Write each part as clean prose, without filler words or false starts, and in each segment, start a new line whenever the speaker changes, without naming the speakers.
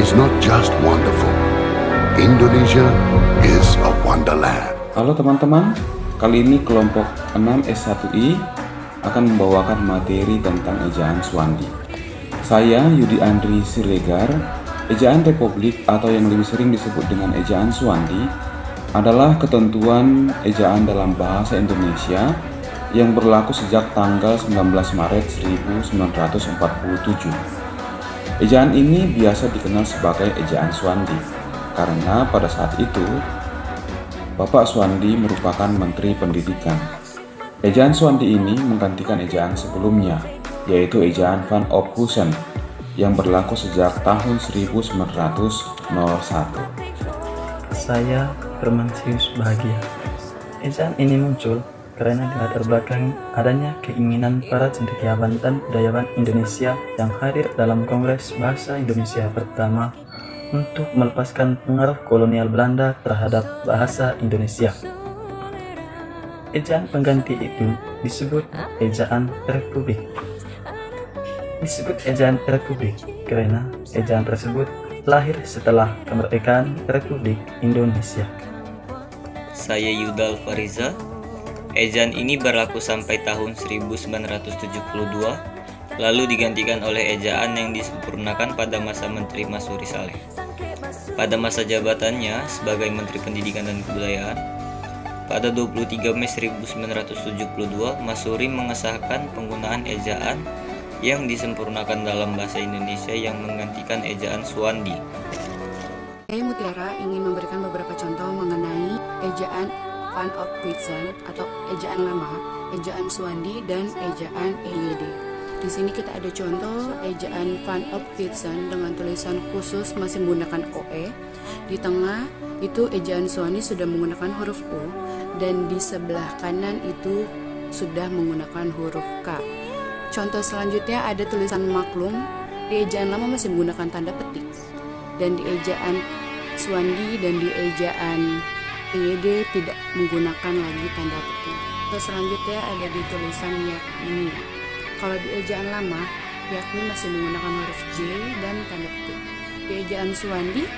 is not just wonderful. Indonesia is a wonderland.
Halo teman-teman, kali ini kelompok 6 S1I akan membawakan materi tentang ejaan Swandi. Saya Yudi Andri Siregar. Ejaan Republik atau yang lebih sering disebut dengan ejaan Swandi adalah ketentuan ejaan dalam bahasa Indonesia yang berlaku sejak tanggal 19 Maret 1947. Ejaan ini biasa dikenal sebagai ejaan Swandi karena pada saat itu Bapak Swandi merupakan Menteri Pendidikan. Ejaan Swandi ini menggantikan ejaan sebelumnya, yaitu ejaan Van Ophusen yang berlaku sejak tahun 1901.
Saya Permansius Bahagia. Ejaan ini muncul karena di latar belakang adanya keinginan para cendekiawan dan budayawan Indonesia yang hadir dalam Kongres Bahasa Indonesia pertama untuk melepaskan pengaruh kolonial Belanda terhadap bahasa Indonesia. Ejaan pengganti itu disebut ejaan Republik. Disebut ejaan Republik karena ejaan tersebut lahir setelah kemerdekaan Republik Indonesia.
Saya Yudal Fariza. Ejaan ini berlaku sampai tahun 1972, lalu digantikan oleh ejaan yang disempurnakan pada masa Menteri Masuri Saleh. Pada masa jabatannya sebagai Menteri Pendidikan dan Kebudayaan, pada 23 Mei 1972, Masuri mengesahkan penggunaan ejaan yang disempurnakan dalam bahasa Indonesia yang menggantikan ejaan Swandi.
Saya Mutiara ingin memberikan beberapa contoh mengenai ejaan Van Ophusen atau ejaan lama, ejaan Swandi, dan ejaan EYD. Di sini kita ada contoh ejaan Van Ophusen dengan tulisan khusus masih menggunakan OE. Di tengah itu ejaan Swandi sudah menggunakan huruf U, dan di sebelah kanan itu sudah menggunakan huruf K. Contoh selanjutnya ada tulisan maklum. Di ejaan lama masih menggunakan tanda petik, dan di ejaan Swandi dan di ejaan EYD tidak menggunakan lagi tanda petik. Contoh selanjutnya ada di tulisan yakni. Kalau di ejaan lama, yakni masih menggunakan huruf J dan tanda petik. Di ejaan Swandi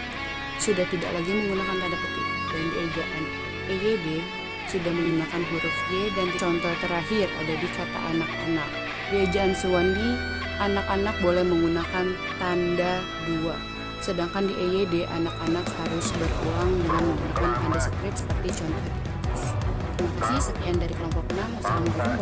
sudah tidak lagi menggunakan tanda petik, dan di ejaan EYD sudah menggunakan huruf Y, dan contoh terakhir ada di kata anak-anak. Di ejaan Swandi, anak-anak boleh menggunakan tanda 2. Sedangkan di EYD, anak-anak harus berulang dengan menggunakan tanda straight seperti contoh di atas. Terima kasih, sekian dari kelompok 6. Wassalamualaikum.